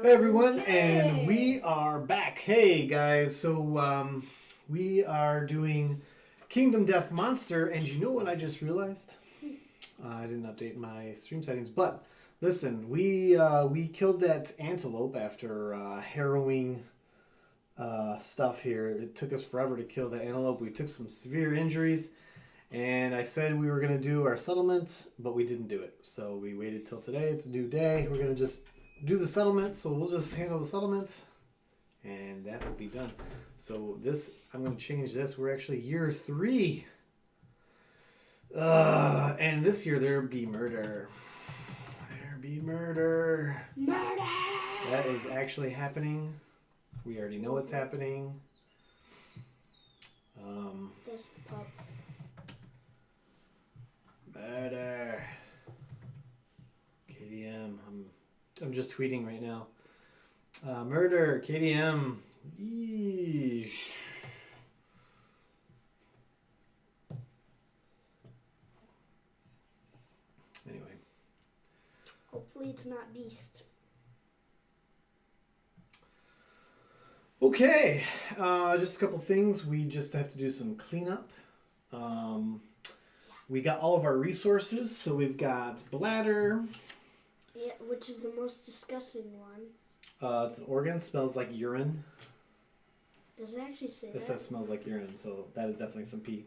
Hey everyone, and we are back. Hey guys, so we are doing Kingdom Death Monster, and you know what I just realized? I didn't update my stream settings, but listen, we killed that antelope after harrowing stuff here. It took us forever to kill the antelope. We took some severe injuries, and I said we were gonna do our settlement, but we didn't do it. So we waited till today. It's a new day. We're gonna just do the settlement, so we'll just handle the settlement and that will be done. So this, I'm going to change this. We're actually year 3. And this year there be murder. There be murder. Murder! That is actually happening. We already know it's happening. This pup. Murder. KDM. I'm just tweeting right now. Murder, KDM. Eesh. Anyway. Hopefully it's not Beast. Okay. Just a couple things. We just have to do some cleanup. We got all of our resources. So we've got bladder. Yeah, which is the most disgusting one. It's an organ. Smells like urine. Does it actually say It that? says smells like urine, so that is definitely some pee.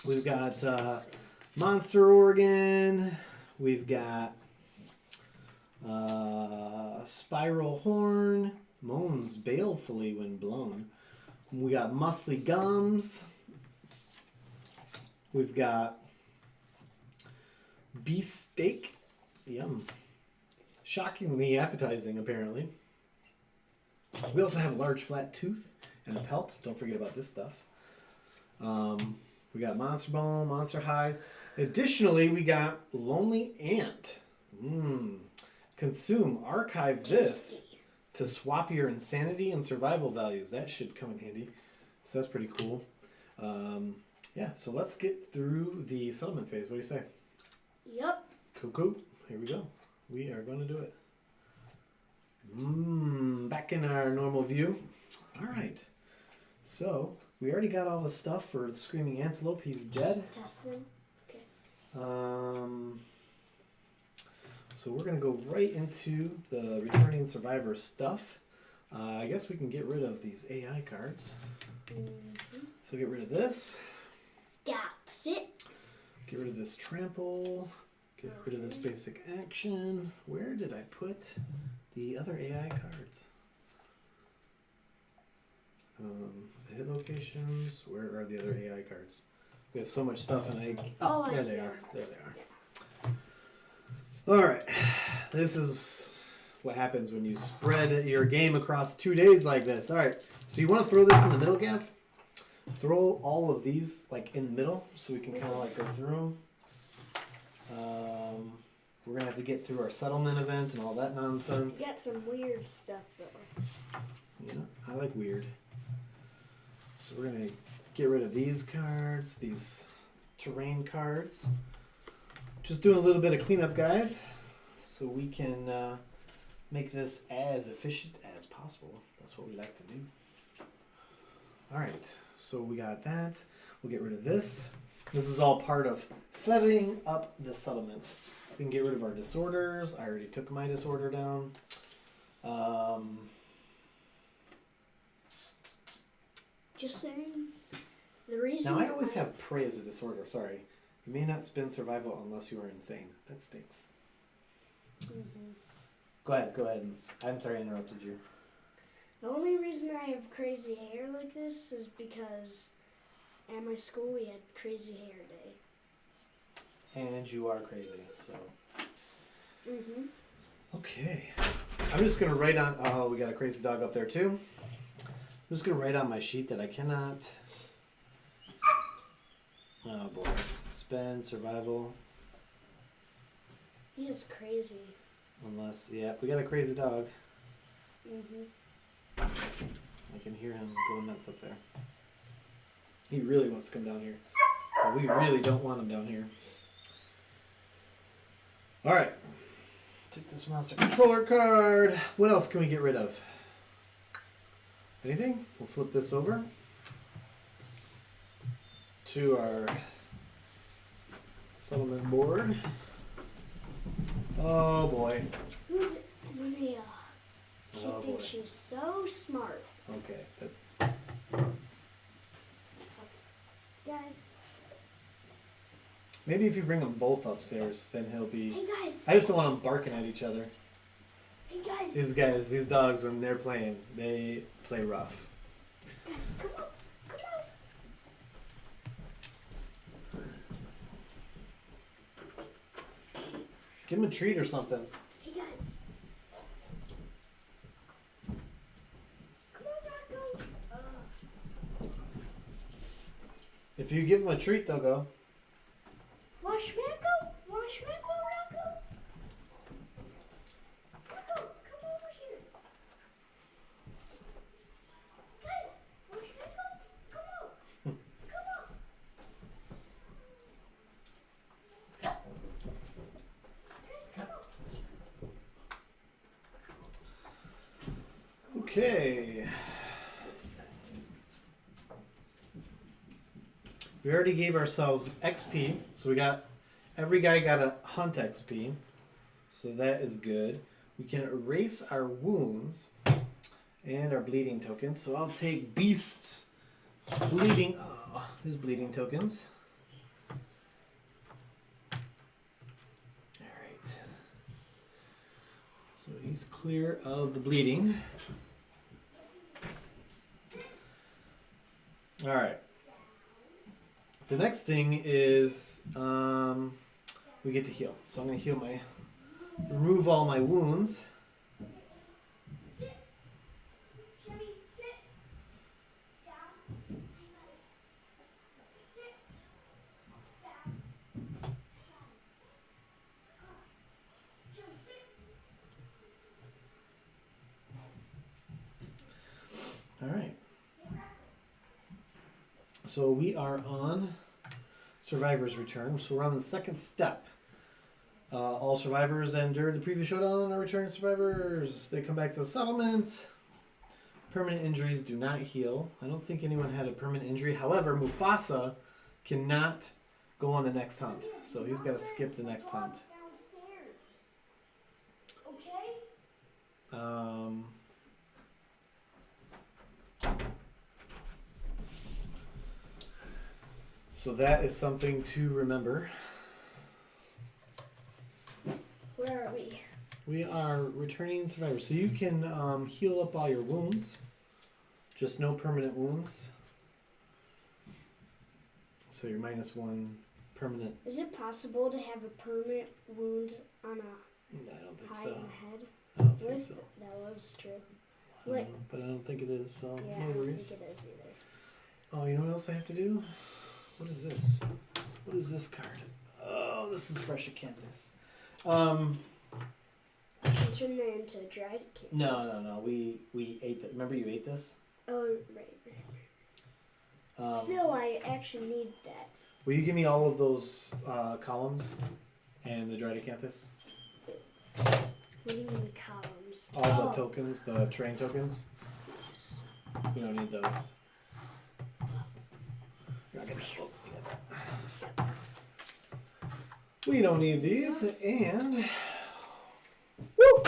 We've got monster organ. We've got spiral horn. Moans balefully when blown. We got muscly gums. We've got beefsteak. Yum. Shockingly appetizing, apparently. We also have a large flat tooth and a pelt. Don't forget about this stuff. We got monster bone, monster hide. Additionally, we got lonely ant. Consume, archive this to swap your insanity and survival values. That should come in handy. So that's pretty cool. Yeah, so let's get through the settlement phase. What do you say? Yep. Cool. Here we go. We are going to do it. Back in our normal view. All right. So we already got all the stuff for the screaming antelope. He's dead. Just testing. Okay. So we're going to go right into the returning survivor stuff. I guess we can get rid of these AI cards. So get rid of this. Got it. Get rid of this trample. Get rid of this basic action. Where did I put the other AI cards? The hit locations. Where are the other AI cards? We have so much stuff, and there they are. There they are. All right. This is what happens when you spread your game across 2 days like this. All right. So you want to throw this in the middle, Gav? Throw all of these like in the middle, so we can kind of like go through them. We're gonna have to get through our settlement event and all that nonsense. You got some weird stuff though. Yeah, I like weird. So we're gonna get rid of these cards, these terrain cards. Just doing a little bit of cleanup, guys, so we can make this as efficient as possible. That's what we like to do. All right, so we got that. We'll get rid of this. This is all part of setting up the settlement. We can get rid of our disorders. I already took my disorder down. Just saying. The reason. Now I always have prey as a disorder. Sorry, you may not spend survival unless you are insane. That stinks. Go ahead. I'm sorry I interrupted you. The only reason I have crazy hair like this is because at my school we had crazy hair day. And you are crazy, so. Okay. I'm just going to write on... Oh, we got a crazy dog up there, too. I'm just going to write on my sheet that I cannot... Oh, boy. Spend survival. He is crazy. Unless... Yeah, we got a crazy dog. I can hear him going nuts up there. He really wants to come down here. But we really don't want him down here. All right. Take this monster controller card. What else can we get rid of? Anything? We'll flip this over to our settlement board. Oh boy. Who's Linnea? She Oh, thinks boy. she's so smart. Okay. Guys, Maybe if you bring them both upstairs, then he'll be. hey guys, I just don't want them barking at each other. hey guys, These dogs, when they're playing, they play rough. guys, come on, come on. Give them a treat or something. Hey guys. Come on, Rocco. If you give them a treat, they'll go. Washmacko, Washmacko, Rocco. Rocco, come over here. Guys, Washmacko, come on. Come on. Guys, come on. Okay. We already gave ourselves XP, so every guy got a hunt XP, so that is good. We can erase our wounds and our bleeding tokens. So I'll take Beast's bleeding, his bleeding tokens. All right. So he's clear of the bleeding. All right. The next thing is we get to heal. So I'm going to remove all my wounds. Sit. Chevy, sit. Down. Sit. Down. Chevy, sit. All right. So we are on Survivor's Return. So we're on the second step. All survivors that endured the previous showdown are returning survivors. They come back to the settlement. Permanent injuries do not heal. I don't think anyone had a permanent injury. However, Mufasa cannot go on the next hunt. So he's got to skip the next hunt. Downstairs. Okay? So that is something to remember. Where are we? We are returning survivors. So you can heal up all your wounds. Just no permanent wounds. So you're -1 permanent. Is it possible to have a permanent wound on a I don't think eye so. in the head? I don't think What if so. that was true? I don't know, but I don't think it is, so Yeah, I no don't worries. think it is either. Oh, you know what else I have to do? What is this? What is this card? Oh, this is Fresh Acanthus. You can turn that into dried canvas. No. We ate that. Remember you ate this? Oh, right. Still, I actually need that. Will you give me all of those columns and the dried acanthus? What do you mean columns? All the tokens, the terrain tokens? Yes. We don't need those. You're not gonna- oh, we got that. We don't need these, and woo!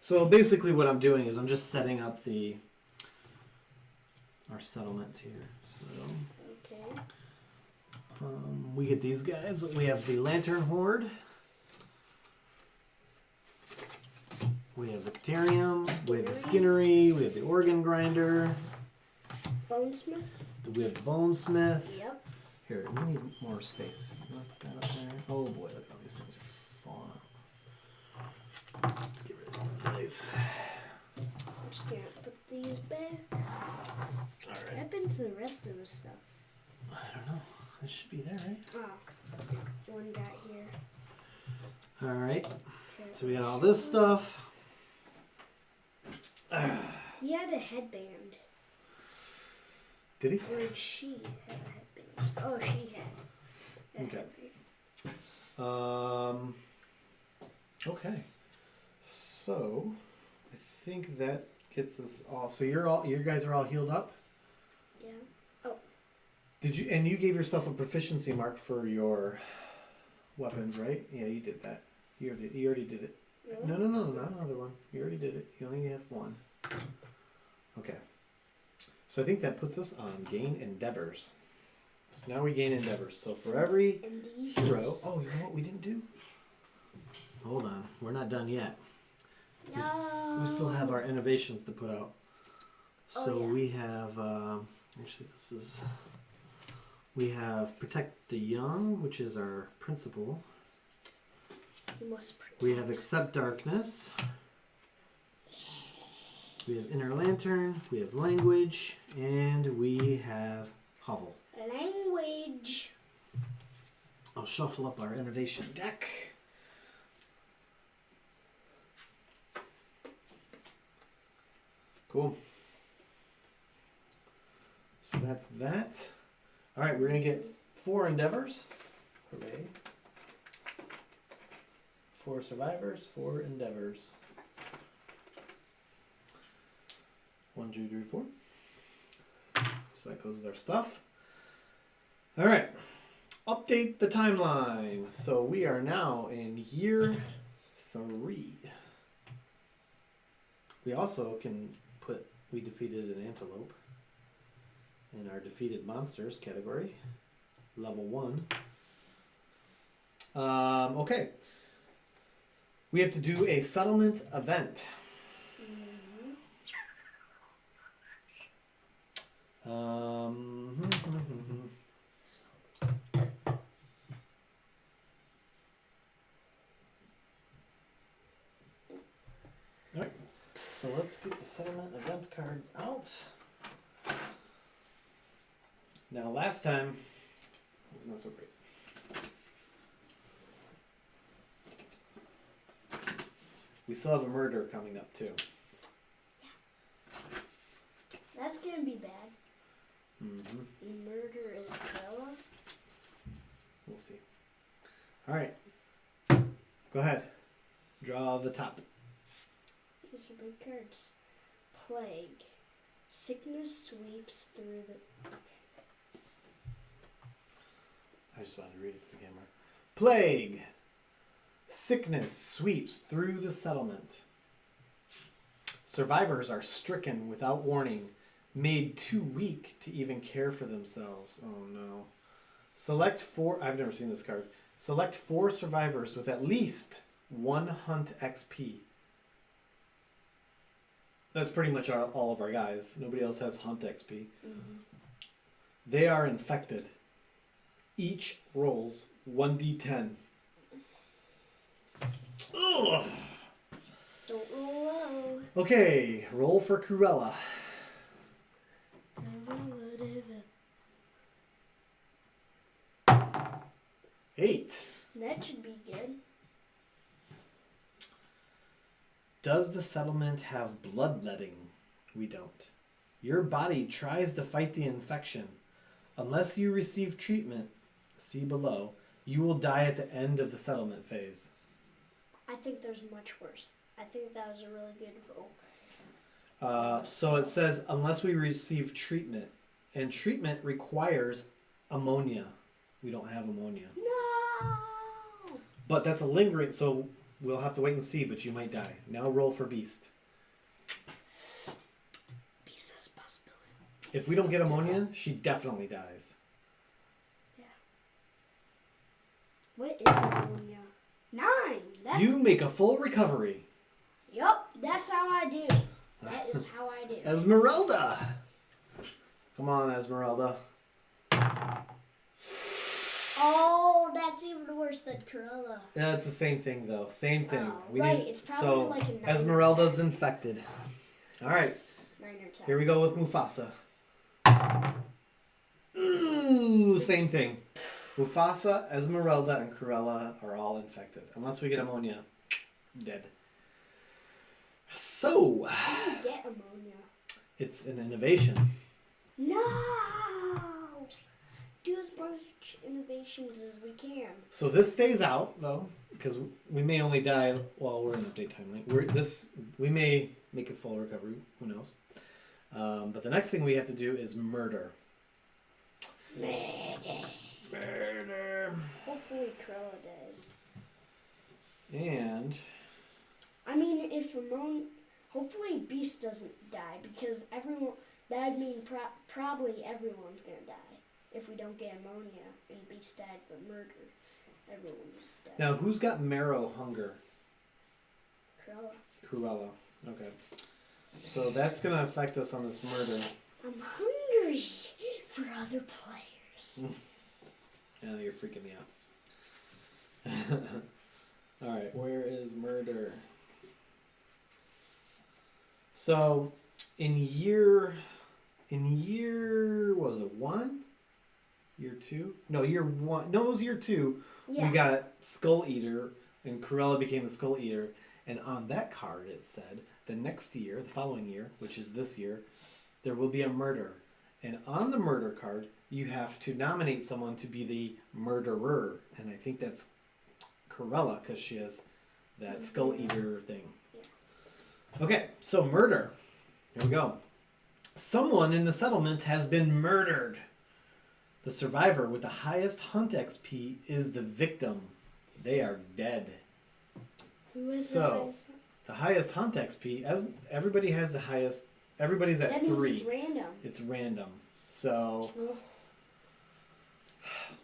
So basically, what I'm doing is I'm just setting up our settlement here. So Okay. we get these guys. We have the Lantern Horde. We have the Caterium. We have the Skinnery. We have the Organ Grinder. Bonesmith? We have the Bonesmith. Yep. Here, we need more space. You want to put that up there? Oh boy, look at all these things are falling out. Let's get rid of these dice. I'm just gonna put these back. What Alright. happened to the rest of the stuff? I don't know. This should be there, right? Oh, one got here. Alright. Okay. So we got all this stuff. He had a headband. Did he? Or she had a headband. Oh, she had a Okay. headband. Okay. So, I think that gets us all. So you guys are all healed up. Yeah. Oh. Did you? And you gave yourself a proficiency mark for your weapons, right? Yeah, you did that. You already did it. Really? No, not another one. You already did it. You only have one. Okay. So I think that puts us on gain endeavors. So now we gain endeavors. So for every hero. Oh, you know what we didn't do? Hold on. We're not done yet. No. We still have our innovations to put out. So Oh, yeah. we have, we have Protect the Young, which is our principal. You must protect. We have Accept Darkness. We have Inner Lantern. We have Language. And we have Hovel. Language. I'll shuffle up our innovation deck. Cool. So that's that. All right, we're going to get 4 endeavors. Hooray. 4 survivors, 4 endeavors. 1, 2, 3, 4. So that goes with our stuff. All right. Update the timeline. So we are now in year 3. We also can put we defeated an antelope in our defeated monsters category. Level 1. Okay. We have to do a settlement event. Alright, so let's get the settlement event cards out. Now last time, it was not so great. We still have a murder coming up too. That's gonna be bad. Mm-hmm. Murder is Bella. We'll see. Alright. Go ahead. Draw the top. These are big cards. Plague. Sickness sweeps through the... I just wanted to read it to the camera. Plague. Sickness sweeps through the settlement. Survivors are stricken without warning, made too weak to even care for themselves. Oh no. Select 4, I've never seen this card. Select 4 survivors with at least 1 hunt XP. That's pretty much all of our guys. Nobody else has hunt XP. Mm-hmm. They are infected. Each rolls 1d10. Ugh. Don't roll low. Okay, roll for Cruella. 8. That should be good. Does the settlement have bloodletting? We don't. Your body tries to fight the infection. Unless you receive treatment, see below, you will die at the end of the settlement phase. I think there's much worse. I think that was a really good roll. So it says, unless we receive treatment. And treatment requires ammonia. We don't have ammonia. No! But that's a lingering, so we'll have to wait and see, but you might die. Now roll for Beast. Beast has possibility. If we don't get ammonia, she definitely dies. Yeah. What is ammonia? 9! That's... You make a full recovery. Yup, that's how I do. That is how I do. Esmeralda! Come on, Esmeralda. Oh, that's even worse than Cruella. Yeah, it's the same thing, though. Same thing. Oh, right, it's probably like a 9 Esmeralda's infected. All right, 9 or 10. here we go with Mufasa. Ooh, same thing. Mufasa, Esmeralda, and Cruella are all infected. Unless we get ammonia. Dead. So, How do you get ammonia? it's an innovation. No! do as much innovations as we can. So this stays out though, because we may only die while we're in update timeline. We may make a full recovery. Who knows? But the next thing we have to do is murder. Murder. Hopefully Cruella dies. And I mean, if hopefully Beast doesn't die, because that'd mean probably everyone's gonna die. If we don't get ammonia and Beast died for murder, everyone would die. now, who's got marrow hunger? Cruella. Cruella. Okay. So that's gonna affect us on this murder. I'm hungry for other players. Yeah, you're freaking me out. All right, where is murder? So, in year, what was it 1? Year 2? No, year 1. No, it was year 2. Yeah. We got Skull Eater, and Cruella became the Skull Eater. And on that card, it said the next year, the following year, which is this year, there will be a murder. And on the murder card, you have to nominate someone to be the murderer. And I think that's Cruella, because she has that Skull Eater thing. Yeah. Okay, so murder. Here we go. Someone in the settlement has been murdered. The survivor with the highest hunt XP is the victim. They are dead. Who is So, the highest hunt XP, as everybody has the highest, everybody's at that means 3. it's random. It's random. So, Ugh.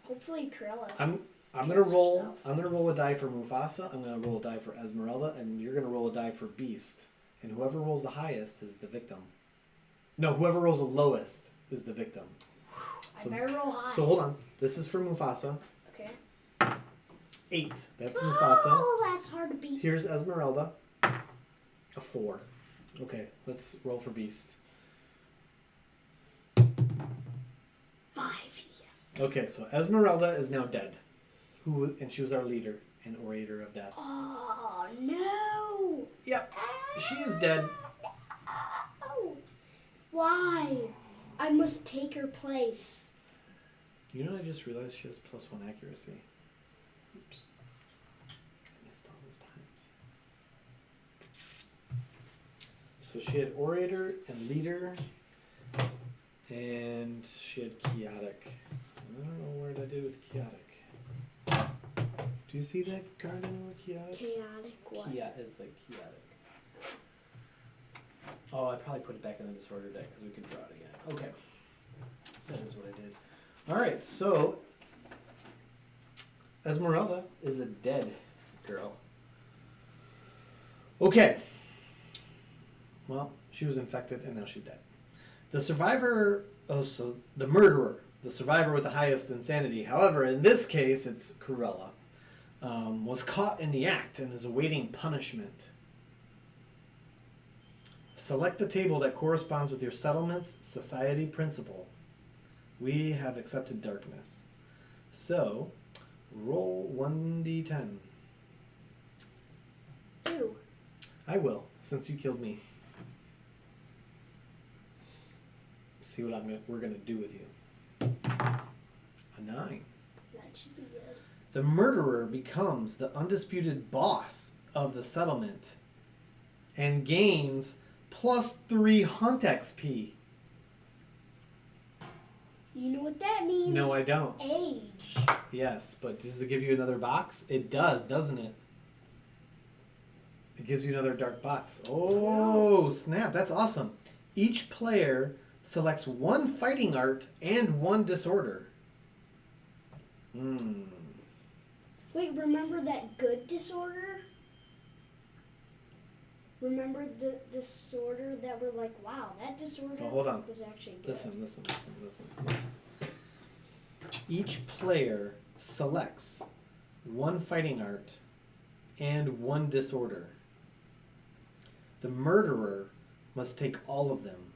Hopefully Cruella. I'm gonna roll. I'm gonna roll a die for Mufasa. I'm gonna roll a die for Esmeralda, and you're gonna roll a die for Beast. And whoever rolls the highest is the victim. No, whoever rolls the lowest is the victim. I better roll high. So hold on. This is for Mufasa. Okay. 8. That's Mufasa. Oh, that's hard to beat. Here's Esmeralda. A 4. Okay, let's roll for Beast. 5, yes. Okay, so Esmeralda is now dead. And she was our leader and orator of death. Oh, no. Yep, she is dead. No. Why? I must take her place. You know what I just realized? She has +1 accuracy. Oops. I missed all those times. So she had orator and leader, and she had chaotic. I don't know where I did with chaotic. Do you see that card in with chaotic? Chaotic what? It's like chaotic. Oh, I probably put it back in the disorder deck because we could draw it again. Okay. That is what I did. Alright, so Esmeralda is a dead girl. Okay. Well, she was infected and now she's dead. The survivor, the murderer, the survivor with the highest insanity, however, in this case it's Cruella, was caught in the act and is awaiting punishment. Select the table that corresponds with your settlement's society principle. We have accepted darkness. So, roll 1d10. Ew. I will, since you killed me. See what we're gonna do with you. A 9. That should be good. The murderer becomes the undisputed boss of the settlement and gains +3 hunt XP. You know what that means? No, I don't. Age. Yes, but does it give you another box? It does, doesn't it? It gives you another dark box. Oh, snap. That's awesome. Each player selects 1 fighting art and 1 disorder. Wait, remember that good disorder? Remember the disorder that we're like, wow, that disorder Oh, hold on. was actually good. Listen. Each player selects 1 fighting art and 1 disorder. The murderer must take all of them,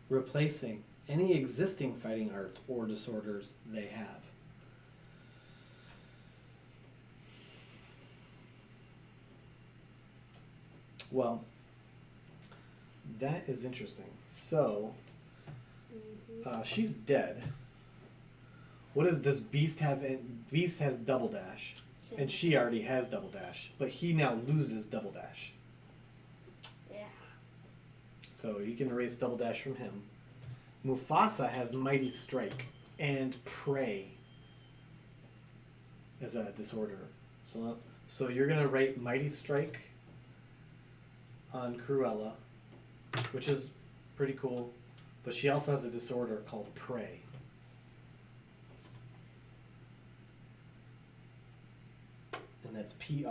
replacing any existing fighting arts or disorders they have. Well, that is interesting. So, she's dead. What does Beast have? Beast has double dash, Same. and she already has double dash, but he now loses double dash. Yeah. So you can erase double dash from him. Mufasa has Mighty Strike and Prey as a disorder. So you're gonna write Mighty Strike on Cruella, which is pretty cool, but she also has a disorder called Prey. And that's Prey.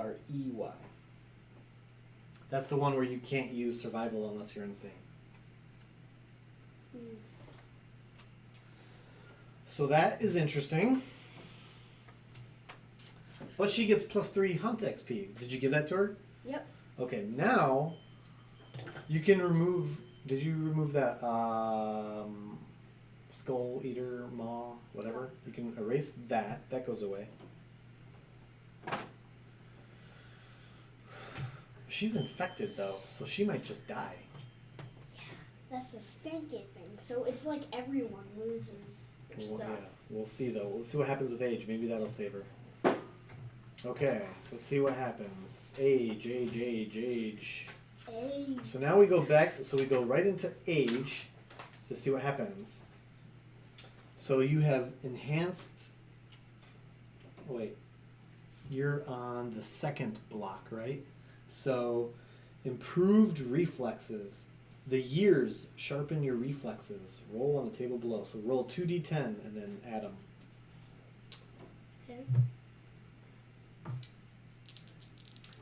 That's the one where you can't use survival unless you're insane. Mm. So that is interesting. But she gets +3 hunt XP. Did you give that to her? Yep. Okay, now you can remove. Did you remove that skull eater maw, whatever? You can erase that. That goes away. She's infected though, so she might just die. Yeah, that's the stinky thing. So it's like everyone loses their Well, stuff. yeah, we'll see though. Let's see what happens with age. Maybe that'll save her. Okay, let's see what happens. Age. Hey. So now we go back, so we go right into age to see what happens. So you have enhanced, wait, you're on the second block, right? So improved reflexes. The years sharpen your reflexes. Roll on the table below. So roll 2d10 and then add them. Okay.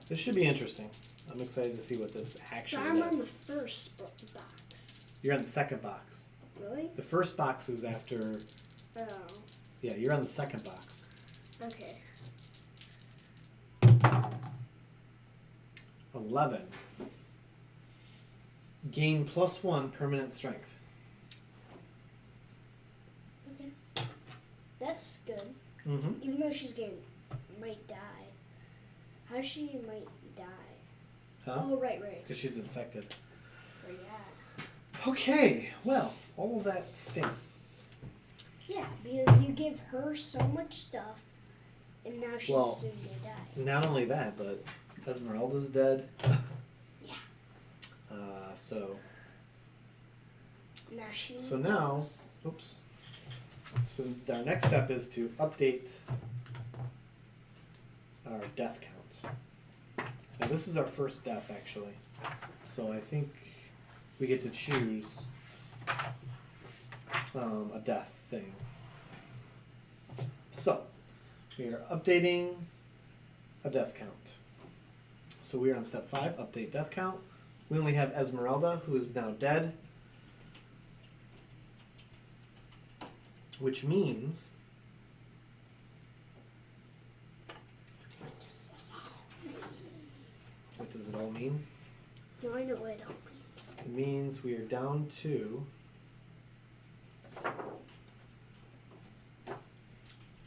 This should be interesting. I'm excited to see what this So actually I'm on the does. first box. You're on the second box. Really? The first box is after. Oh. Yeah, you're on the second box. Okay. 11. Gain +1 permanent strength. Okay. That's good. Mm-hmm. Even though she's might die. How she might die? Huh? Oh, right. Because she's infected. Right, yeah. Okay, well, all of that stinks. Yeah, because you give her so much stuff, and now she's Well, soon gonna die. Not only that, but Esmeralda's dead. Yeah. So Now she. oops. So our next step is to update our death count. Now this is our first death, actually. So I think we get to choose a death thing. So we are updating a death count. So we are on step 5, update death count. We only have Esmeralda, who is now dead. Which means What does this all mean? what does it all mean? No, I know what it all means. It means we are down to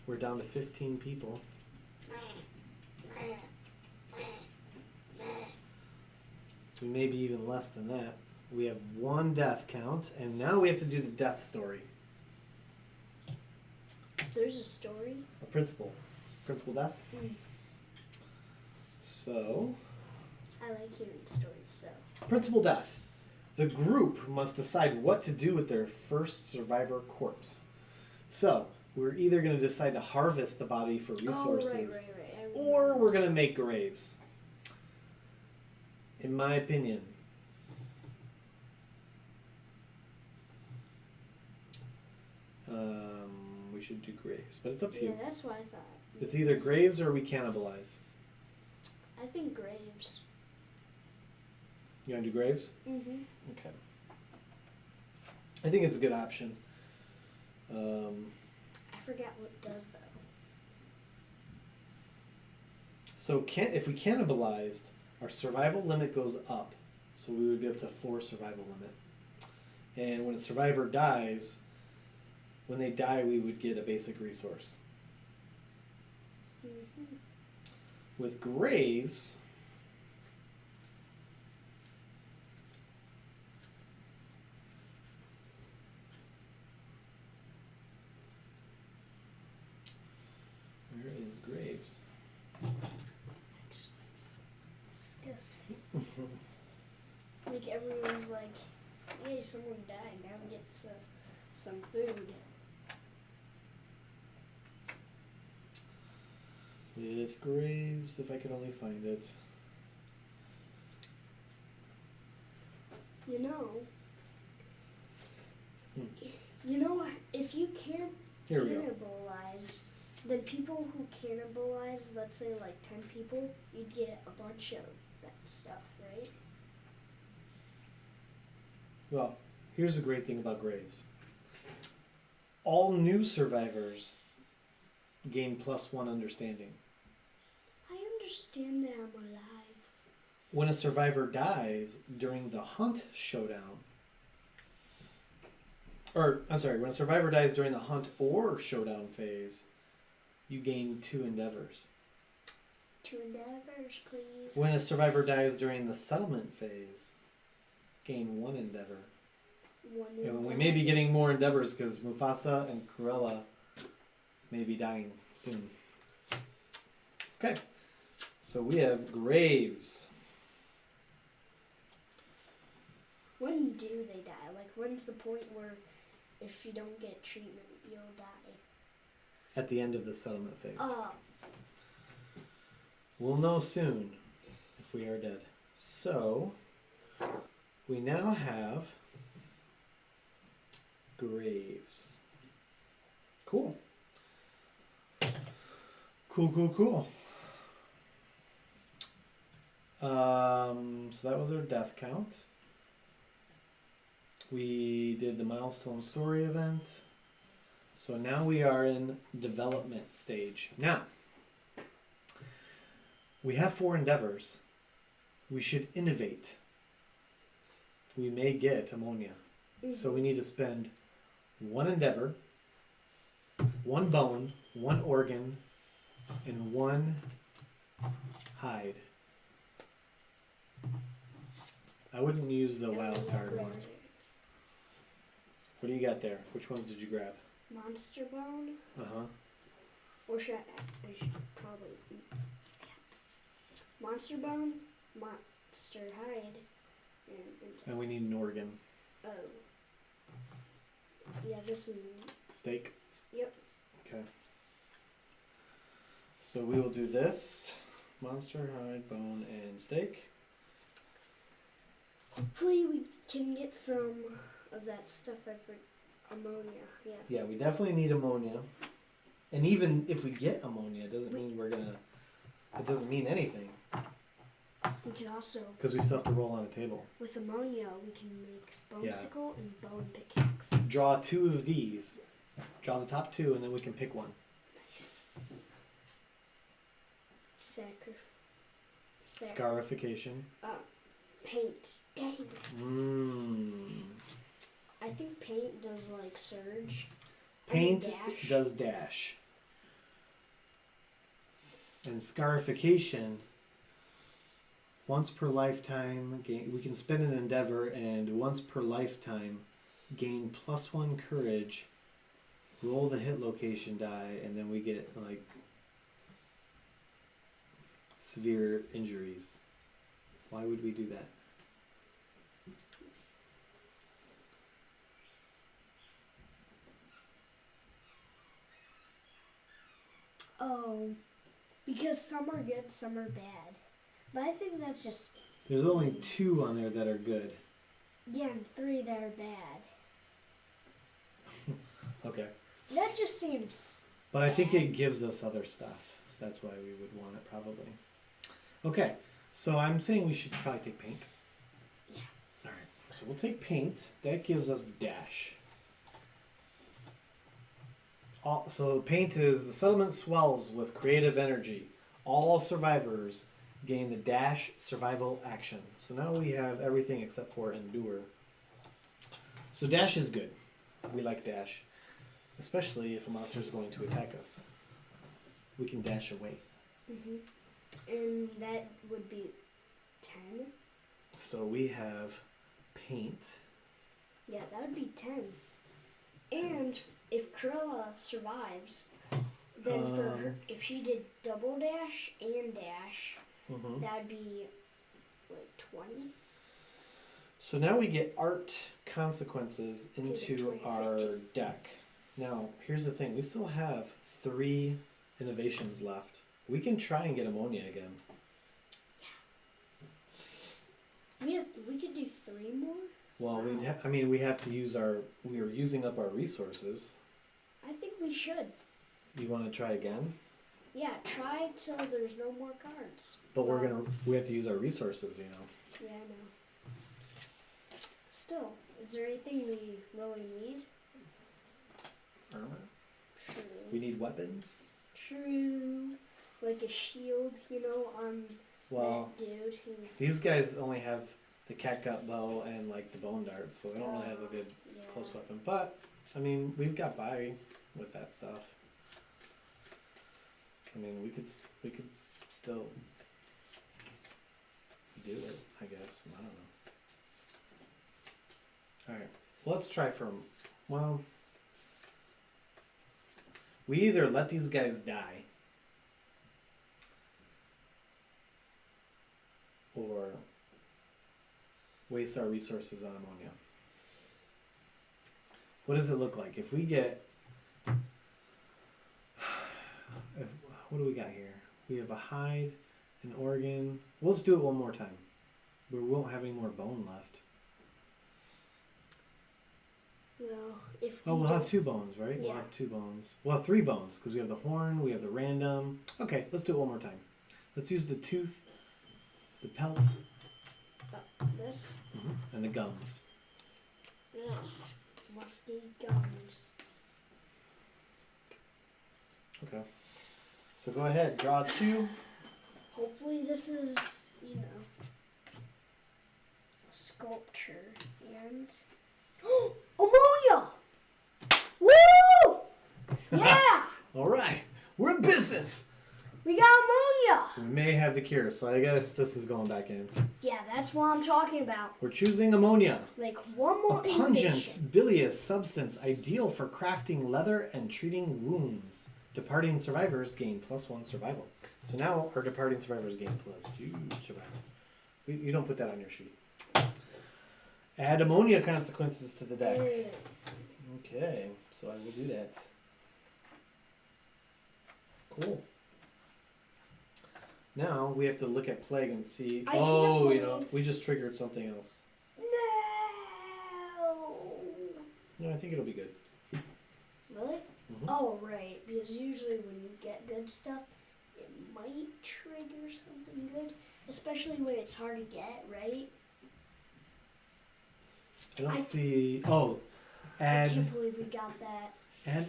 we're down to 15 people. We may be even less than that. We have 1 death count, and now we have to do the death story. There's a story. A principal death. Mm. So, I like hearing stories, so. principal death. The group must decide what to do with their first survivor corpse. So, we're either going to decide to harvest the body for resources, Oh, right. I or remember we're this. going to make graves. In my opinion, we should do graves, but it's up to Yeah, you. that's what I thought. It's either graves or we cannibalize. I think graves. You want to do graves? Mm-hmm. Okay. I think it's a good option. I forgot what it does, though. So if we cannibalized, our survival limit goes up. So we would be up to 4 survival limit. And when a survivor dies, when they die, we would get a basic resource. Mm-hmm. With graves, Where is Graves? Just disgusting. Like everyone's like, hey, someone died. Now we get some food. With Graves, if I could only find it. You know. You know what? If you can't Here we go. cannibalize, then people who cannibalize, let's say like 10 people, you'd get a bunch of that stuff, right? Well, here's the great thing about Graves. All new survivors gain +1 understanding. I understand that I'm alive. When a survivor dies during the hunt showdown, when a survivor dies during the hunt or showdown phase, you gain 2 endeavors. 2 endeavors, please. When a survivor dies during the settlement phase, gain 1 endeavor. And we may be getting more endeavors because Mufasa and Cruella may be dying soon. Okay, so we have Graves. When do they die? Like, when's the point where if you don't get treatment, you'll die? At the end of the settlement phase. Oh. We'll know soon if we are dead. So, we now have Graves. Cool. Cool. So that was our death count. We did the milestone story event. So now we are in development stage. Now, we have 4 endeavors. We should innovate. We may get ammonia. Mm-hmm. So we need to spend 1 endeavor, 1 bone, 1 organ, and 1 hide. I wouldn't use the wild card one. What do you got there? Which ones did you grab? Monster bone? Uh-huh. Or should I should probably eat. Yeah. Monster bone, monster hide, And we need an organ. oh. Yeah, this is. Steak? Yep. Okay. So we will do this. Monster, hide, bone, and steak. Hopefully we can get some of that stuff ammonia. Yeah. Yeah, we definitely need ammonia. And even if we get ammonia, it doesn't mean it doesn't mean anything. We can also, Because we still have to roll on a table. with ammonia, we can make Yeah. bonesicle and bone pickaxe. Draw 2 of these. Draw the top 2 and then we can pick one. Nice. Scarification. Paint. Dang. I think paint does like surge. Paint dash. does dash. And scarification, once per lifetime, we can spend an endeavor and once per lifetime gain +1 courage, roll the hit location die, and then we get like severe injuries. Why would we do that? Oh, because some are good, some are bad. But I think that's just, There's only 2 on there that are good. yeah, and 3 that are bad. Okay. That just seems. But I think it gives us other stuff. So that's why we would want it probably. Okay. So I'm saying we should probably take paint. Yeah. Alright. So we'll take paint. That gives us dash. So paint is the settlement swells with creative energy. All survivors gain the dash survival action. So now we have everything except for endure. So dash is good. We like dash. Especially if a monster is going to attack us. We can dash away. Mm-hmm. And that would be 10. So we have paint. Yeah, that would be 10. And if Cruella survives, Then for her, if she did double dash and dash, Mhm. that would be like 20. So now we get art consequences the into 20. our deck. Now, here's the thing. We still have 3 innovations left. We can try and get ammonia again. We could do 3 more. Well, we have to use we are using up our resources. I think we should. You want to try again? Yeah, try till there's no more cards. But we have to use our resources, you know. Yeah, I know. Still, is there anything we really need? Armor. True. We need weapons. True. Like a shield, on Well, that dude who. these guys only have the catgut bow and like the bone darts, so they don't really have a good close weapon. But I mean, we've got by with that stuff. I mean, we could still do it, I guess. I don't know. All right, let's try well, we either let these guys die or waste our resources on ammonia. What does it look like if we get? What do we got here? We have a hide, an organ. Let's do it one more time. We won't have any more bone left. Well, if We'll have 2 bones, right? Yeah. We'll have 2 bones. We'll have 3 bones because we have the horn, we have the random. Okay, let's do it one more time. Let's use the tooth, the pelts, this. and the gums. Ugh, musty gums. Okay. So go ahead, draw 2. Hopefully this is, sculpture and ammonia. Woo! Yeah, All right, we're in business. we got ammonia. We may have the cure, so I guess this is going back in. Yeah, that's what I'm talking about. We're choosing ammonia. Like one A more pungent, innovation. bilious substance ideal for crafting leather and treating wounds. Departing survivors gain +1 survival. So now our departing survivors gain +2 survival. You don't put that on your sheet. Add ammonia consequences to the deck. Ew. Okay, so I will do that. Cool. Now we have to look at plague and see. I can't We just triggered something else. No. No, I think it'll be good. Really? Mhm. Oh, right. Because usually when you get good stuff, it might trigger something good. Especially when it's hard to get, right? I don't I- see. Oh, I add can't believe we got that.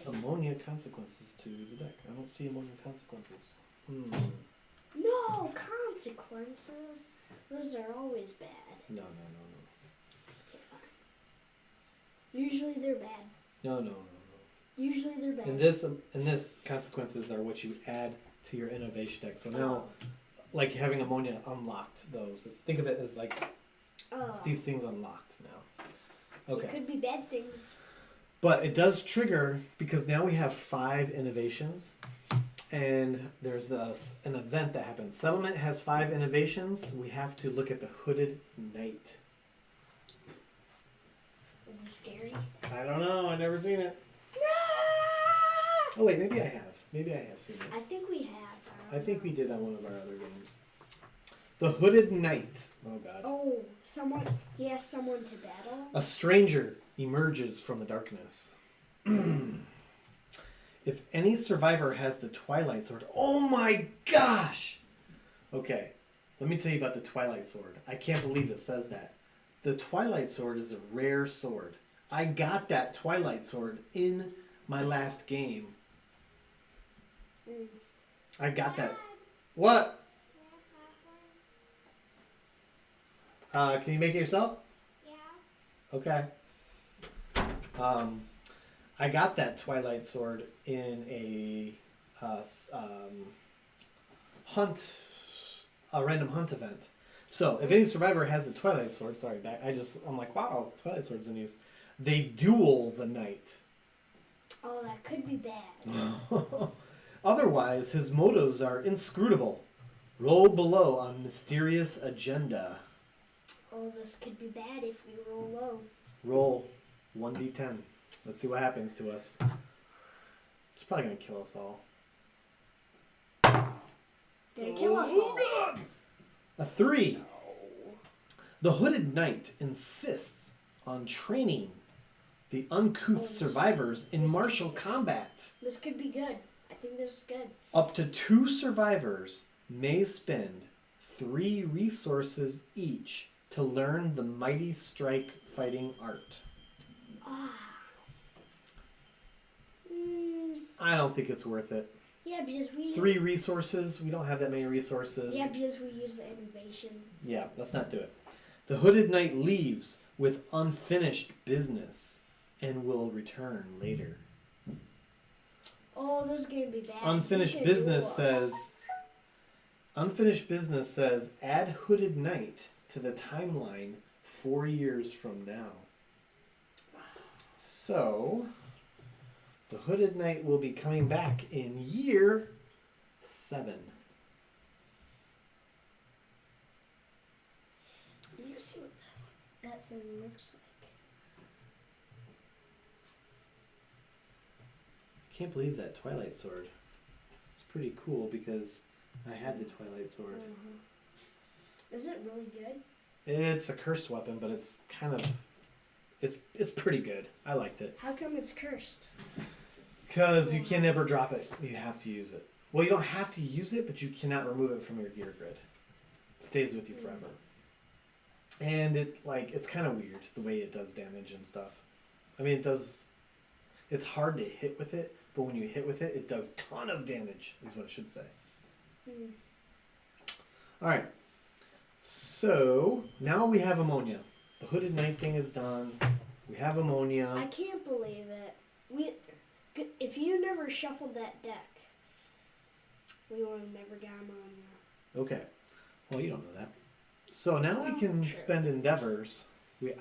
ammonia consequences to the deck. I don't see ammonia consequences. No, consequences. Those are always bad. No. Okay, fine. Usually they're bad. No. Usually they're bad. And this consequences are what you add to your innovation deck. So now, like having ammonia unlocked those. Think of it as like these things unlocked now. Okay. It could be bad things. But it does trigger because now we have 5 innovations, and there's an event that happens. Settlement has 5 innovations. We have to look at the Hooded Knight. Is it scary? I don't know. I've never seen it. No! Oh wait, maybe I have. Maybe I have seen this. I think we have. I think we did on one of our other games. The Hooded Knight. Oh god. Oh, he has someone to battle? A stranger emerges from the darkness. If any survivor has the Twilight Sword. Oh my gosh! Okay, let me tell you about the Twilight Sword. I can't believe it says that. The Twilight Sword is a rare sword. I got that Twilight Sword in my last game. I got that. What? Can you make it yourself? Yeah. Okay. I got that Twilight Sword in a random hunt event. So if any survivor has the Twilight Sword, I'm like, wow, Twilight Sword's in use. They duel the knight. Oh, that could be bad. Otherwise, his motives are inscrutable. Roll below on mysterious agenda. Oh, this could be bad if we roll low. Roll 1d10. Let's see what happens to us. It's probably going to kill us all. Did it kill us all? God! A 3. The Hooded Knight insists on training the uncouth survivors in martial combat. This could be good. I think this is good. Up to 2 survivors may spend 3 resources each to learn the mighty strike fighting art. I don't think it's worth it. Yeah, because we... 3 resources? We don't have that many resources. Yeah, because we use the innovation. Yeah, let's not do it. The Hooded Knight leaves with unfinished business and will return later. Oh, this is going to be bad. Unfinished business says add Hooded Knight to the timeline 4 years from now. So, the Hooded Knight will be coming back in year 7. Let me see what that thing looks like. Can't believe that Twilight Sword. It's pretty cool because I had the Twilight Sword. Is it really good? It's a cursed weapon, but it's kind of... It's pretty good. I liked it. How come it's cursed? Because you can never drop it. You have to use it. Well, you don't have to use it, but you cannot remove it from your gear grid. It stays with you forever. And it's kind of weird the way it does damage and stuff. I mean, it's hard to hit with it, but when you hit with it, it does ton of damage, is what I should say. Alright. So, now we have ammonia. The Hooded Knight thing is done. We have ammonia. I can't believe it. If you never shuffled that deck, we would have never got ammonia. Okay. Well, you don't know that. So now we can spend endeavors.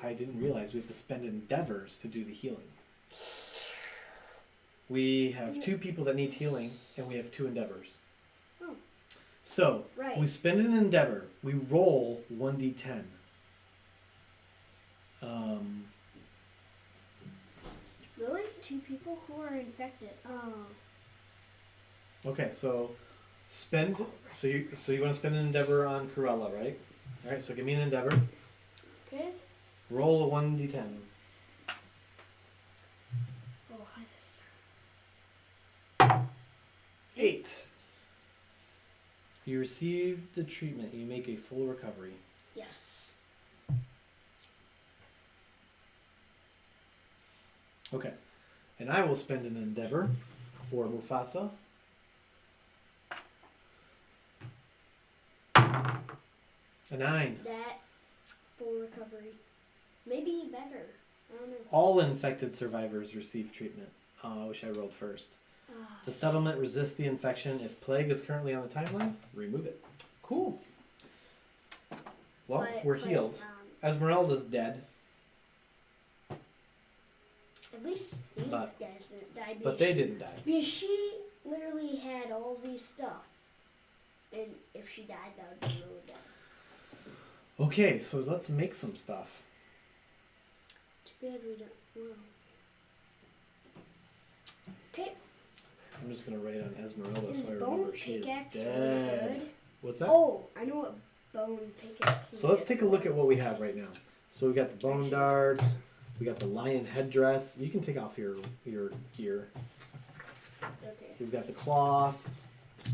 I didn't realize we have to spend endeavors to do the healing. We have 2 people that need healing, and we have 2 endeavors. Oh. So, Right. we spend an endeavor. We roll 1d10. Really? 2 people who are infected? Oh. Okay, so spend. So you want to spend an endeavor on Corella, right? All right. So give me an endeavor. Okay. Roll a 1d10. Oh, I just... 8. You receive the treatment. You make a full recovery. Yes. Okay. And I will spend an endeavor for Mufasa. A 9. That full recovery. Maybe better. I don't know. All infected survivors receive treatment. Oh, I wish I rolled first. The settlement resists the infection. If plague is currently on the timeline, remove it. Cool. Well, But we're healed. Esmeralda's dead. At least these But- guys didn't die. But they didn't die. Because she literally had all these stuff. And if she died, that would be really bad. Okay, so let's make some stuff. Too bad we don't. Well. Okay. I'm just going to write on Esmeralda Is so I bone remember she is pickaxe really dead. good? What's that? Oh, I know what bone pickaxe is. So let's take a look at what we have right now. So we got the bone darts. We got the lion headdress. You can take off your gear. Okay. We've got the cloth.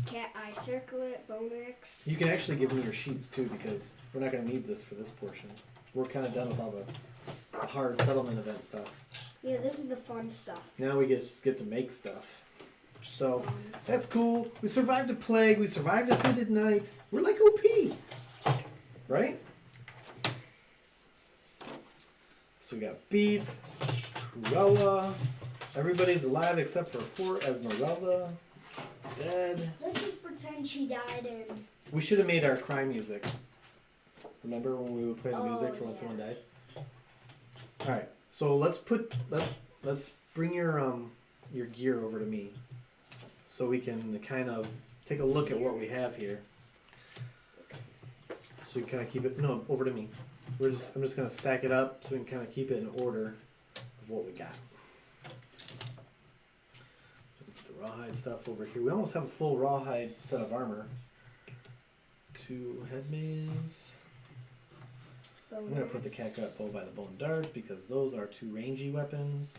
Cat eye circlet, bone axe. You can actually give me your sheets too because we're not going to need this for this portion. We're kind of done with all the hard settlement event stuff. Yeah, this is the fun stuff. Now we just get to make stuff. So that's cool. We survived a plague. We survived a hooded night. We're like OP, right? So we got Beast, Cruella. Everybody's alive except for poor Esmeralda. Dead. Let's just pretend she died in. We should have made our crime music. Remember when we would play the Oh, music for when yeah. someone died? All right. So let's bring your gear over to me. so we can kind of take a look at what we have here. So we kind of keep it, no, over to me. I'm just going to stack it up so we can kind of keep it in order of what we got. So put the rawhide stuff over here. We almost have a full rawhide set of armor. 2 headbands. I'm going to put the catgut bow by the bone dart because those are 2 rangy weapons.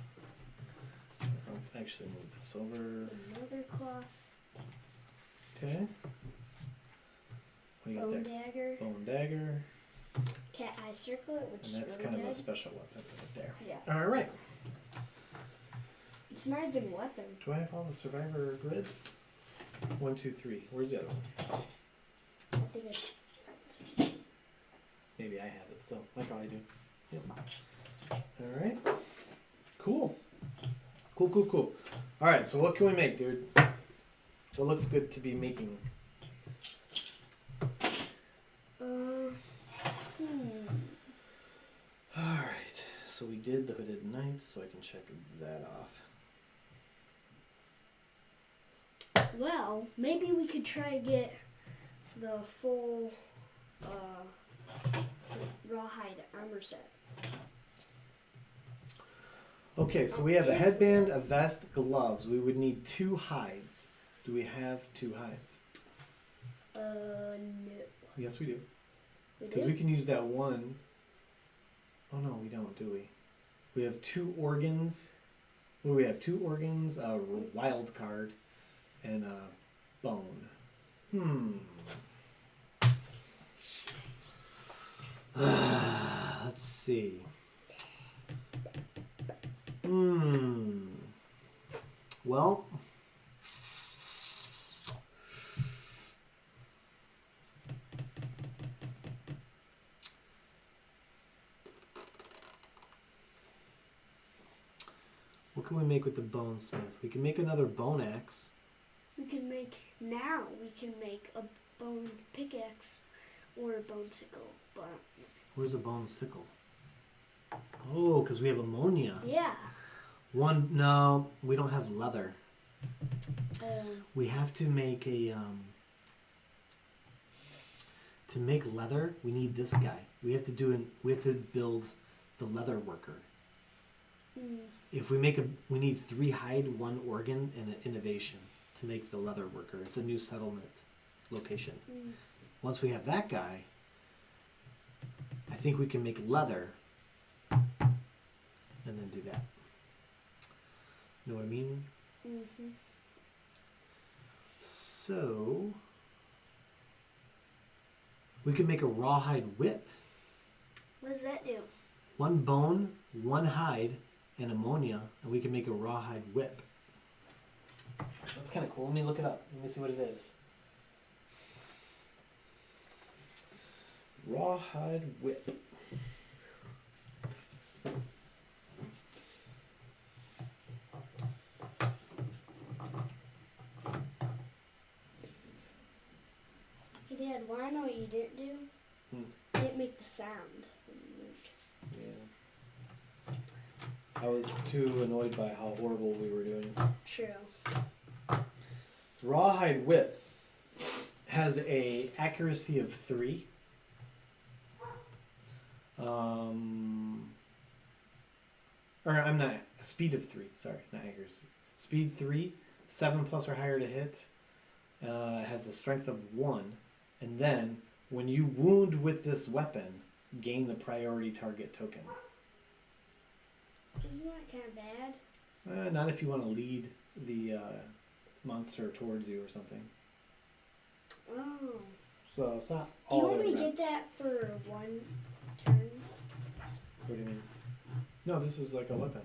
I'll actually move this over. Another cloth. Okay. What do you got Bone there? dagger. Bone dagger. Cat eye circlet, which And that's is really kind of a good. special weapon right there. Yeah. All right. It's not even a weapon. Do I have all the survivor grids? 1, 2, 3. Where's the other one? I think it's. Maybe I have it still. I probably do. Yep. All right. Cool. Cool. All right. So what can we make, dude? What looks good to be making? All right. So we did the hooded knights, so I can check that off. Well, maybe we could try to get the full rawhide armor set. Okay, so we have a headband, a vest, gloves. We would need 2 hides. Do we have 2 hides? No. Yes, we do. We Because do? we can use that one. Oh no, we don't, do we? We have 2 organs. What do we have? 2 organs, a wild card, and a bone. Let's see. Well, what can we make with the bone smith? We can make another bone axe. We can make a bone pickaxe or a bone sickle, but Where's a bone sickle? Oh, because we have ammonia. yeah. No, we don't have leather. Um, We have to make a to make leather. We need this guy. We have to build the leather worker. If we we need 3 hide, 1 organ, and an innovation to make the leather worker. It's a new settlement location. Once we have that guy, I think we can make leather and then do that. Know what I mean? So we could make a rawhide whip. what does that do? 1 bone, 1 hide, and ammonia, and we can make a rawhide whip. That's kind of cool. Let me look it up. Let me see what it is. Rawhide whip. Hey Dad, wanna know what you didn't do? You didn't make the sound when you moved. Yeah. I was too annoyed by how horrible we were doing. True. Rawhide whip has a accuracy of 3. Or I'm not, speed of 3, sorry, not accuracy. Speed 3, 7 plus or higher to hit. Has a strength of 1. And then, when you wound with this weapon, gain the priority target token. Isn't that kind of bad? Not if you want to lead the monster towards you or something. Oh. So it's not Do you all only that bad. get that for 1 turn? What do you mean? No, this is like a weapon.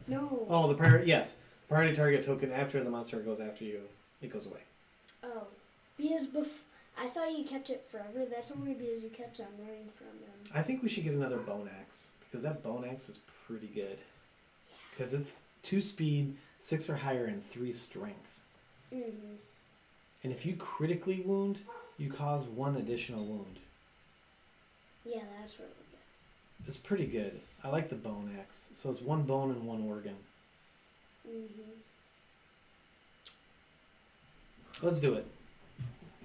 No. Oh, the priority, yes. Priority target token after the monster goes after you, it goes away. Oh. Because I thought you kept it forever. That's only because you kept on learning from them. I think we should get another bone axe because that bone axe is pretty good. Because it's 2 speed, 6 or higher, and 3 strength. Mm-hmm. And if you critically wound, you cause 1 additional wound. Yeah, that's really good. It's pretty good. I like the bone axe. So it's 1 bone and 1 organ. Mm-hmm. Let's do it.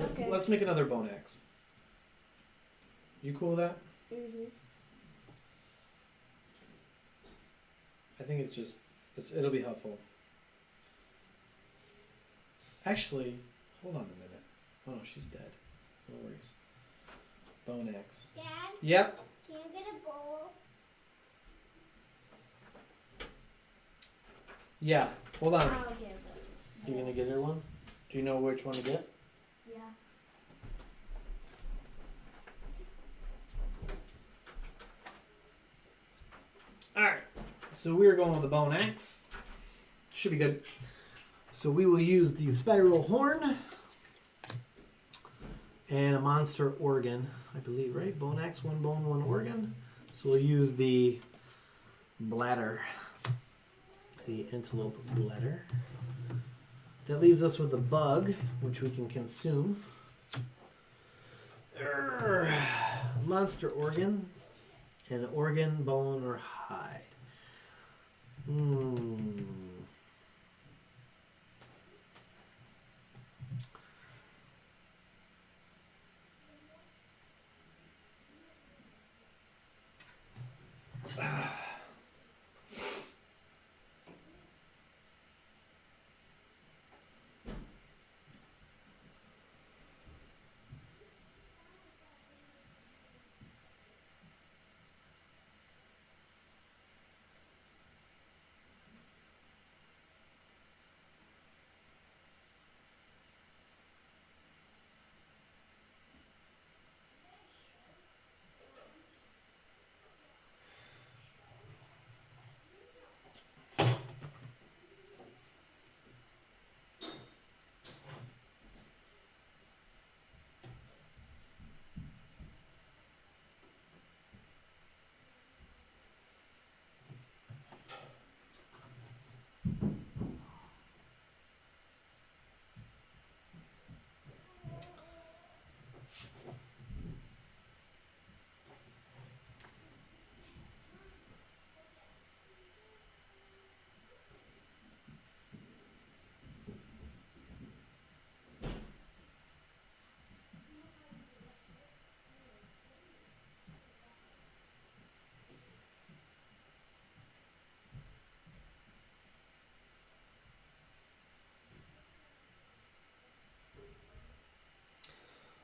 Okay. Let's make another bone axe. You cool with that? Mhm. I think it'll be helpful. Actually, hold on a minute. Oh no, she's dead. No worries. Bone axe. Dad, Yep. can you get a bowl? Yeah. Hold on. I'll give it. You gonna get her one? Do you know which one to get? Yeah. Alright. So we're going with the bone axe. Should be good. So we will use the spiral horn and a monster organ, I believe, right? Bone axe, one bone, one organ. So we'll use the bladder, the antelope bladder. That leaves us with a bug, which we can consume. Monster organ, and organ, bone, or hide.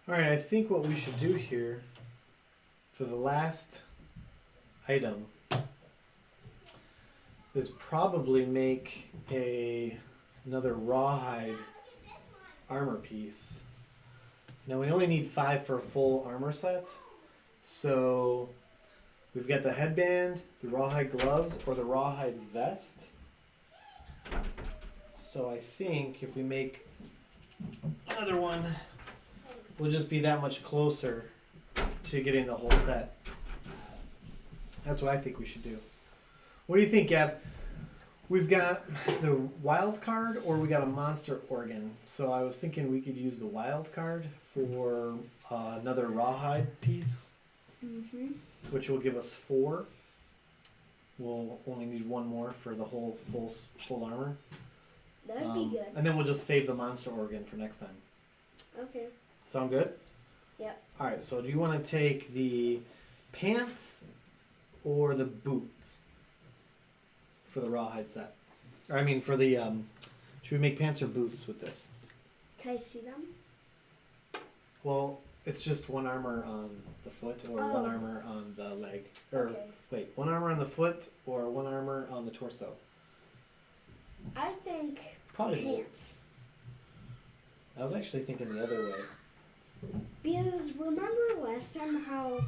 Alright, I think what we should do here for the last item is probably make another rawhide armor piece. Now we only need 5 for a full armor set. So we've got the headband, the rawhide gloves, or the rawhide vest. So I think if we make another one, we'll just be that much closer to getting the whole set. That's what I think we should do. What do you think, Gav? We've got the wild card or we got a monster organ. So I was thinking we could use the wild card for another rawhide piece, which will give us 4. We'll only need 1 more for the whole full armor. That'd be good. And then we'll just save the monster organ for next time. Okay. Sound good? Yep. Alright, so do you want to take the pants or the boots for the rawhide set? Or I mean for the, should we make pants or boots with this? Can I see them? Well, it's just 1 armor on the foot or 1 armor on the leg. Or, Okay. wait, 1 armor on the foot or 1 armor on the torso? I think Probably. pants. I was actually thinking the other way. Because remember last time how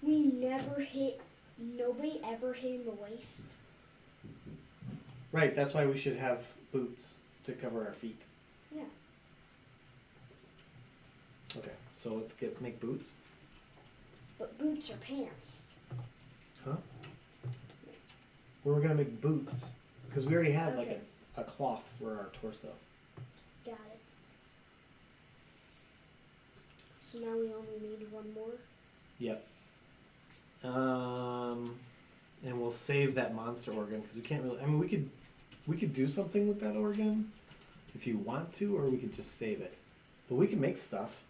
nobody ever hit in the waist? Right, that's why we should have boots to cover our feet. Yeah. Okay, so let's make boots. But boots are pants. Huh? We're gonna make boots because we already have like Okay. a cloth for our torso. Got it. So now we only need 1 more? Yep. And we'll save that monster organ because we can't really. I mean, we could do something with that organ, if you want to, or we could just save it. But we can make stuff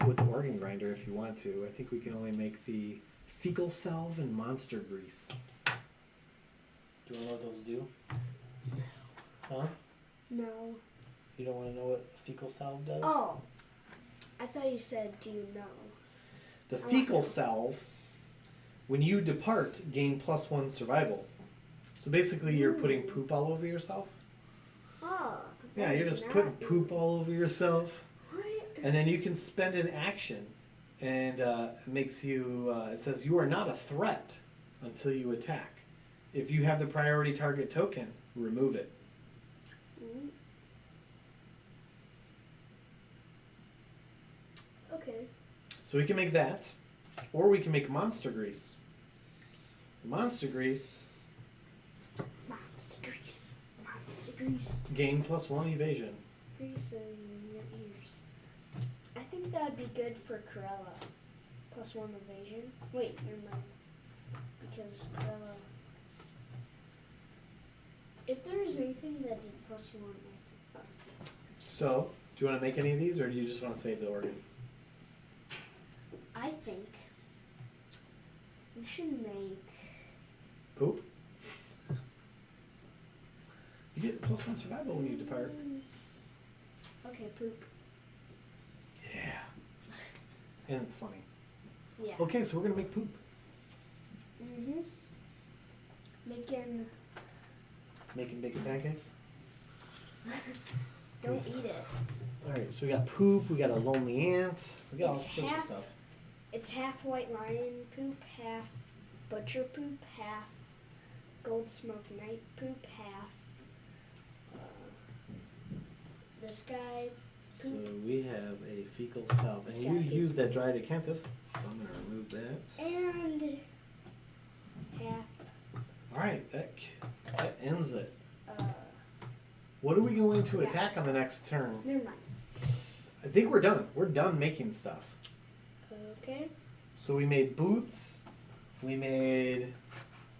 with the organ grinder if you want to. I think we can only make the fecal salve and monster grease. Do you want to know what those do? Huh? No. You don't want to know what fecal salve does? Oh. I thought you said, do you know? The fecal salve, when you depart, gain +1 survival. So basically, you're putting poop all over yourself. Oh. Yeah, you're just putting poop all over yourself. What? And then you can spend an action, and it makes you. It says you are not a threat until you attack. If you have the priority target token, remove it. Mm. Okay. So we can make that, or we can make monster grease. Monster grease Monster grease. Monster grease. gain +1 evasion. Greases in your ears. I think that would be good for Corella. +1 evasion. Wait, never mind. Because Corella. If there is anything that did +1, So, do you want to make any of these, or do you just want to save the organ? I think we should make. Poop? You get +1 survival when you depart. Okay, poop. Yeah. And it's funny. Yeah. Okay, so we're gonna make poop. Making. Making bacon pancakes. Don't eat it. Alright, so we got poop, we got a lonely ant, we got all It's sorts of half- stuff. It's half white lion poop, half butcher poop, half gold smoke night poop, half this guy So poop, we have a fecal salve. It's And got you poop. use that dried acanthus. So I'm gonna remove that. and half Alright, that ends it. uh, What are we going to Yeah. attack on the next turn? never mind. I think we're done. We're done making stuff. Okay. So we made boots. We made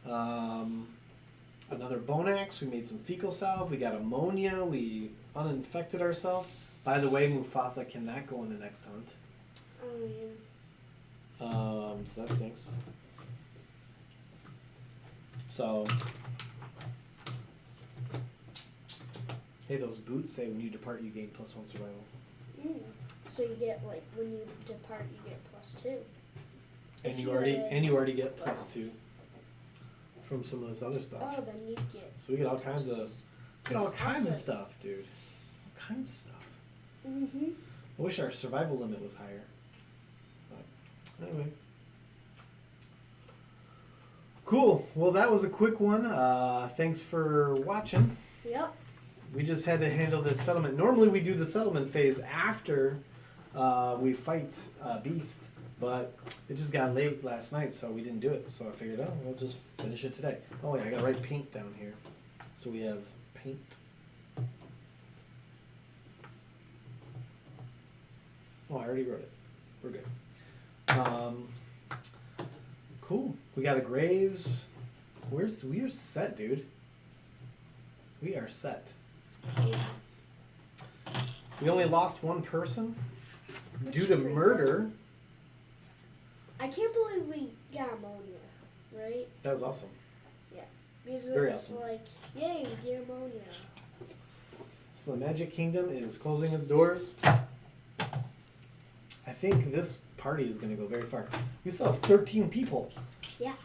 another bone axe. We made some fecal salve. We got ammonia. We uninfected ourselves. By the way, Mufasa cannot go on the next hunt. Oh yeah. So that stinks. So, hey, those boots say when you depart, you gain +1 survival. So you get like when you depart, you get +2. And If you you already had- and you already get +2 from some of this other stuff. Oh, then you get. So we get all kinds of Assets. stuff, dude. All kinds of stuff. Mhm. I wish our survival limit was higher. But anyway. Cool. Well, that was a quick one. Thanks for watching. Yep. We just had to handle the settlement. Normally we do the settlement phase after we fight Beast, but it just got late last night, so we didn't do it. So I figured, oh, we'll just finish it today. Oh, yeah, I gotta write paint down here. So we have paint. Oh, I already wrote it. We're good. Cool. We got a Graves. We are set, dude. We are set. We only lost one person due to murder. I can't believe we got ammonia, right? That was awesome. Because Very it's awesome. like, yay, we get ammonia. So the Magic Kingdom is closing its doors. I think this party is going to go very far. We still have 13 people. Yeah.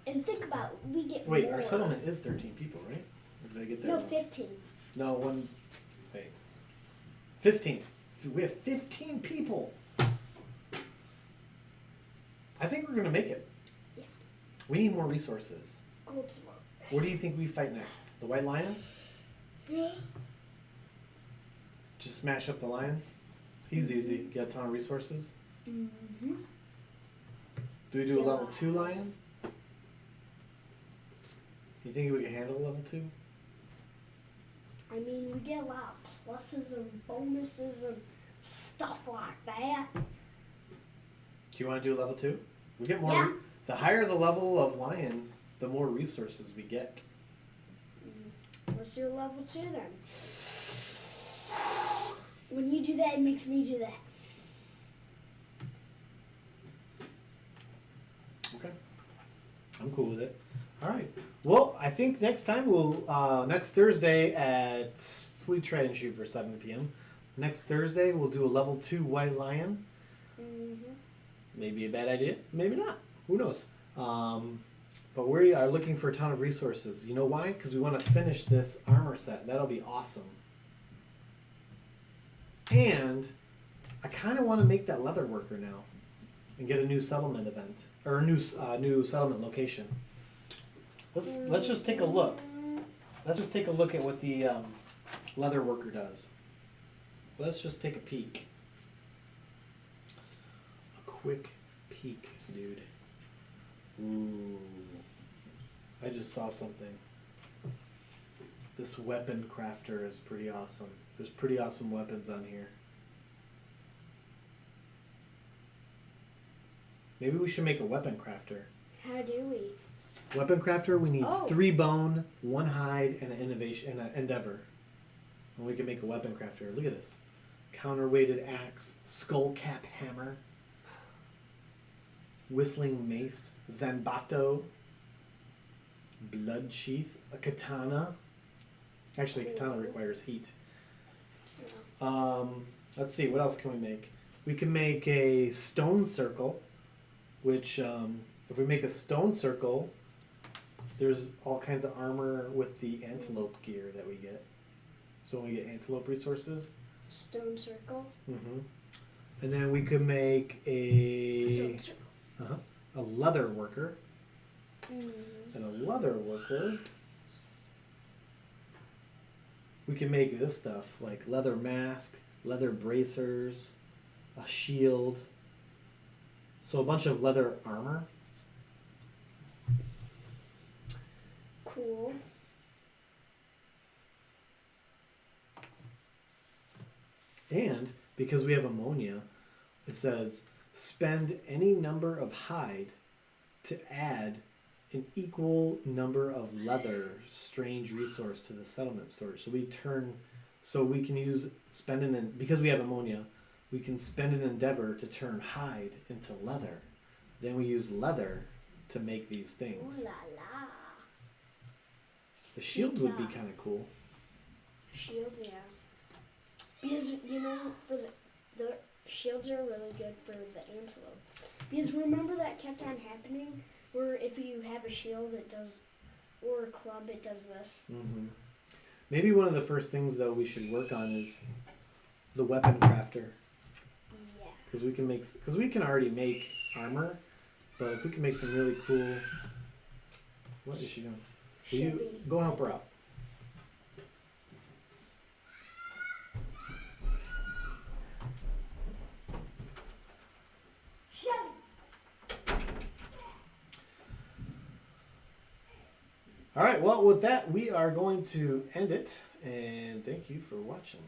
And think about it, we get Wait, more. our settlement is 13 people, right? Or did I get that No, wrong? 15. No, one. Wait. 15. We have 15 people. I think we're going to make it. Yeah. We need more resources. Gold smoke. What do you think we fight next? The White Lion? Yeah. Just smash up the lion? He's easy. Get a ton of resources. Mm-hmm. Do we do a Yeah. level 2 lion? You think we can handle level 2? I mean, we get a lot of pluses and bonuses and stuff like that. Do you want to do level 2? We get more. Yeah. The higher the level of lion, the more resources we get. We're Let's do a level 2 then. When you do that, it makes me do that. Okay. I'm cool with it. All right. Well, I think next time next Thursday we try and shoot for 7 p.m. Next Thursday we'll do a level 2 White Lion. Mm-hmm. Maybe a bad idea, maybe not. Who knows? But we are looking for a ton of resources. You know why? Because we want to finish this armor set. That'll be awesome. And I kind of want to make that leather worker now and get a new settlement event or a new settlement location. Let's just take a look. Let's just take a look at what the leather worker does. Let's just take a peek. A quick peek, dude. Ooh. I just saw something. This weapon crafter is pretty awesome. There's pretty awesome weapons on here. Maybe we should make a weapon crafter. How do we? Weapon crafter, we need Oh. 3 bone, 1 hide, and an innovation and an endeavor. And we can make a weapon crafter. Look at this. Counterweighted axe, skull cap hammer, whistling mace, zanbato, blood sheath, a katana. Actually, katana requires heat. Let's see, what else can we make? We can make a stone circle, which if we make a stone circle, there's all kinds of armor with the antelope gear that we get. So when we get antelope resources. Stone circle. Mm-hmm. And then we could make Stone circle. a leather worker. Mm. And a leather worker, we can make this stuff like leather mask, leather bracers, a shield. So a bunch of leather armor. Cool. And because we have ammonia, it says spend any number of hide to add an equal number of leather strange resource to the settlement storage. So we can because we have ammonia, we can spend an endeavor to turn hide into leather. Then we use leather to make these things. Ooh la la. The shield would be kind of cool. Shield, yeah. Because, for the shields are really good for the antelope. Because remember that kept on happening? Where if you have a shield, it does, or a club, it does this. Mm-hmm. Maybe one of the first things, though, we should work on is the weapon crafter. Yeah. Because we can already make armor, but if we can make some really cool... What is she doing? Will you go help her out? All right, well, with that, we are going to end it, and thank you for watching.